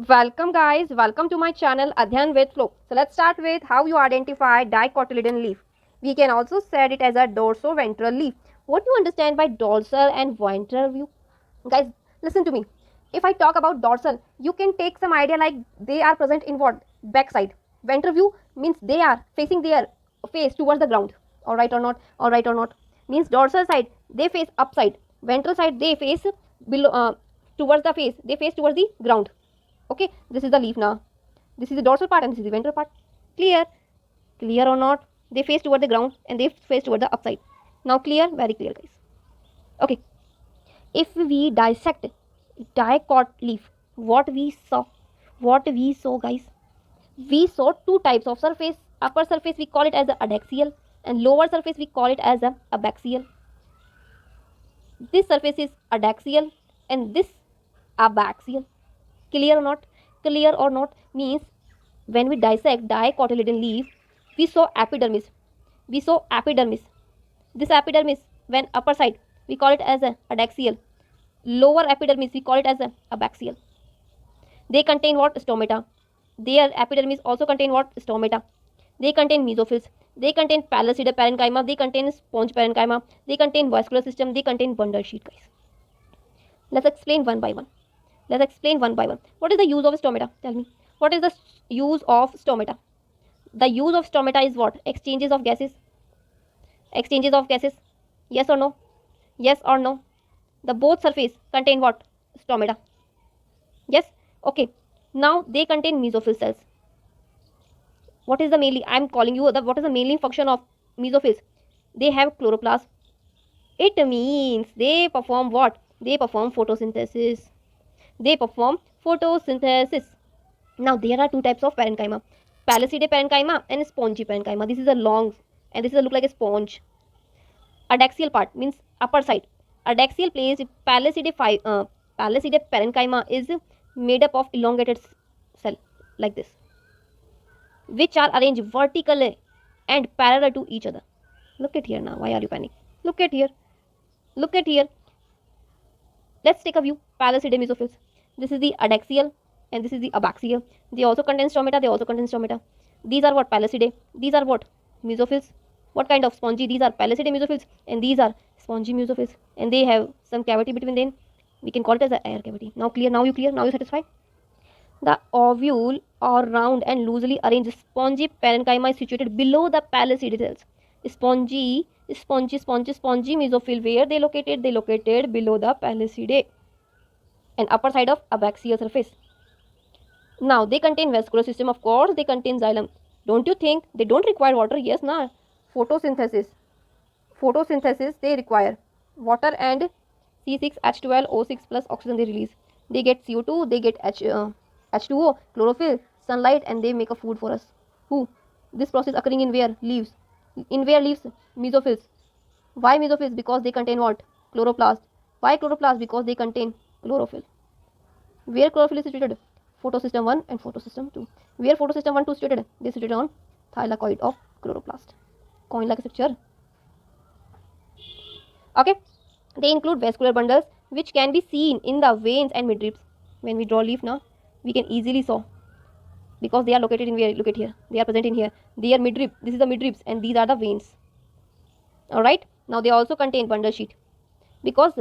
Welcome guys, welcome to my channel Adhyan with Flow. So let's start with how you identify dicotyledon leaf. We can also set it as a dorsoventral leaf. What do you understand by dorsal and ventral view? Guys, listen to me. If I talk about dorsal, you can take some idea like they are present in what? Backside. Ventral view means they are facing their face towards the ground. Alright or not? Alright or not? Means dorsal side, they face upside. Ventral side, they face below towards the face. They face towards the ground. Okay, this is the leaf now. This is the dorsal part and this is the ventral part. Clear? Clear or not? They face toward the ground and they face toward the upside. Now clear? Very clear guys. Okay, if we dissect dicot leaf, what we saw guys, we saw two types of surface. Upper surface we call it as a adaxial and lower surface we call it as a abaxial. This surface is adaxial and this abaxial. Clear or not? Clear or not means when we dissect dicotyledon leaf, we saw epidermis. We saw epidermis. This epidermis, when upper side, we call it as a adaxial. Lower epidermis, we call it as a abaxial. They contain what? Stomata. Their epidermis also contain what? Stomata. They contain mesophils. They contain pallid parenchyma. They contain sponge parenchyma. They contain vascular system. They contain bundle sheet, guys. Let's explain one by one. Let's explain one by one. What is the use of stomata? Tell me. What is the use of stomata? The use of stomata is what? Exchanges of gases. Exchanges of gases. Yes or no? Yes or no? The both surface contain what? Stomata. Yes? Okay. Now they contain mesophyll cells. What is the mainly? I am calling you the what is the mainly function of mesophills? They have chloroplast. It means they perform what? They perform photosynthesis. They perform photosynthesis. Now there are two types of parenchyma, pallid parenchyma and spongy parenchyma. This is a long and this is a look like a sponge. Adaxial part means upper side. Adaxial place pallid parenchyma is made up of elongated cell like this, which are arranged vertically and parallel to each other. Look at here now. Why are you panicking? Look at here. Look at here. Let's take a view. Pallid mesophills. This is the adaxial and this is the abaxial. They also contain stomata. They also contain stomata. These are what? Pallid. These are what? Mesophills. What kind of spongy? These are pallid mesophills and these are spongy mesophills. And they have some cavity between them. We can call it as an air cavity. Now clear? Now you clear? Now you satisfied? The ovule or round and loosely arranged spongy parenchyma is situated below the pallid cells. Spongy mesophyll, where they located? They located below the pallid and upper side of abaxial surface. Now they contain vascular system, of course. They contain xylem. Don't you think they don't require water? Yes, na. Photosynthesis. Photosynthesis they require water and C6H12O6 plus oxygen they release. They get CO2. They get H2O, chlorophyll, sunlight, and they make a food for us. Who? This process occurring in where? Leaves. In where leaves? Mesophills. Why mesophills? Because they contain what? Chloroplast. Why chloroplast? Because they contain chlorophyll. Where chlorophyll is situated? Photosystem 1 and photosystem 2. Where photosystem 1 2 situated? They are situated on thylakoid of chloroplast. Coin like structure. Okay. They include vascular bundles which can be seen in the veins and midribs. When we draw leaf now, we can easily saw because they are located in where? Look at here. They are present in here. They are midrib. This is the midribs and these are the veins. Alright. Now they also contain bundle sheet because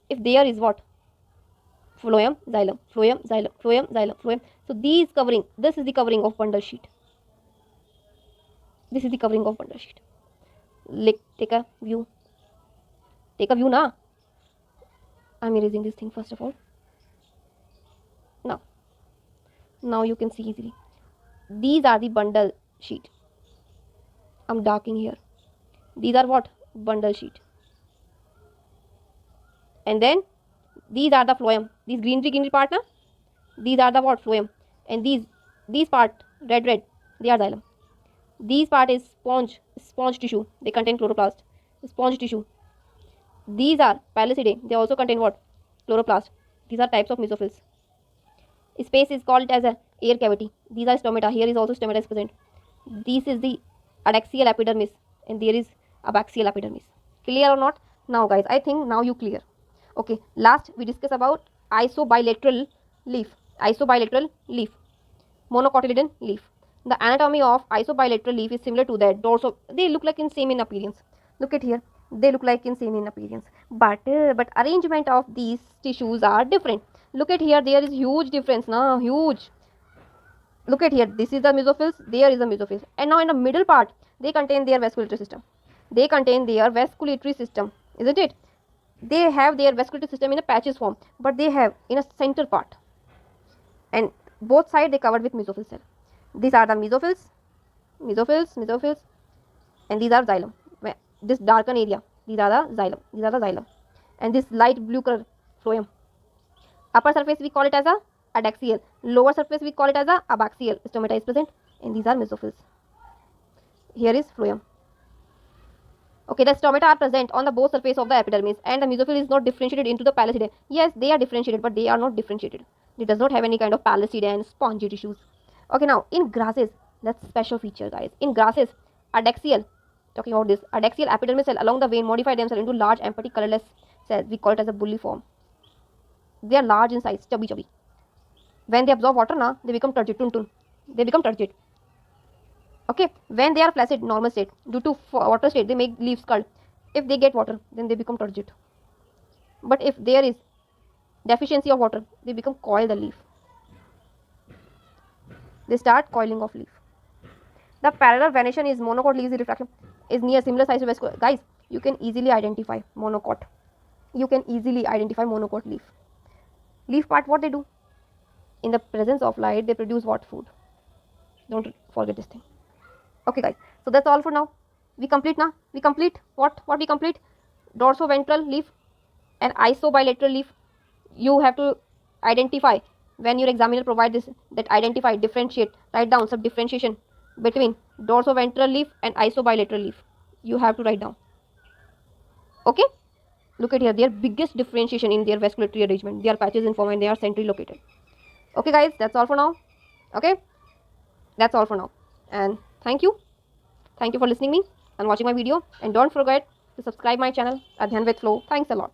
if there is what? Phloem, xylem, phloem, xylem, phloem, xylem, phloem. So these covering, this is the covering of bundle sheet. This is the covering of bundle sheet. Take a view. Take a view now. I'm erasing this thing first of all. Now you can see easily. These are the bundle sheet. I'm darking here. These are what? Bundle sheet. And then these are the phloem. These greenery part na? These are the what? Phloem. And these part red they are xylem. These part is sponge tissue. They contain chloroplast. Sponge tissue. These are pallid. They also contain what? Chloroplast. These are types of mesophills. Space is called as a air cavity. These are stomata. Here is also stomata is present. This is the adaxial epidermis and there is abaxial epidermis. Clear or not? Now guys, I think now you clear. Okay, last we discuss about isobilateral leaf. isobilateral leaf, monocotyledon leaf. The anatomy of isobilateral leaf is similar to that they look like in same in appearance. Look at here, they look like in same in appearance, but arrangement of these tissues are different. Look at here, there is huge difference now, huge. Look at here, this is the mesophils, there is the mesophils, and now in the middle part they contain their vasculatory system. They contain their vasculatory system, isn't it? They have their vasculatory system in a patches form, but they have in a center part, and both sides they covered with mesophyll cell. These are the mesophils, and these are xylem. This darken area, these are the xylem, and this light blue color phloem. Upper surface we call it as a adaxial, lower surface we call it as a abaxial. Stomata is present, and these are mesophils. Here is phloem. Okay, the stomata are present on the both surface of the epidermis, and the mesophyll is not differentiated into the pellucidea. Yes, they are differentiated, but they are not differentiated. It does not have any kind of pellucidea and spongy tissues. Okay, now in grasses, that's special feature, guys. In grasses, adaxial, talking about this, adaxial epidermis cell along the vein modify themselves into large empty colorless cells. We call it as a bulliform. They are large in size, chubby. When they absorb water, now they become turgid, tun. They become turgid. Okay, when they are flaccid, normal state, due to water state, they make leaves curl. If they get water, then they become turgid. But if there is deficiency of water, they become coil the leaf. They start coiling of leaf. The parallel venation is monocot leaves refraction is near similar size to vascular. Guys, you can easily identify monocot. Leaf. Leaf part, what they do? In the presence of light, they produce what? Food. Don't forget this thing. Okay, guys. So that's all for now. We complete now. We complete what? What we complete? Dorsoventral leaf and isobilateral leaf. You have to identify when your examiner provide this, that identify, differentiate, write down some differentiation between dorsoventral leaf and isobilateral leaf. You have to write down. Okay. Look at here, their biggest differentiation in their vasculatory arrangement. They are patches in form and they are centrally located. Okay, guys, that's all for now. Okay, that's all for now. And thank you for listening me and watching my video. And don't forget to subscribe my channel, Adhyan with Flow. Thanks a lot.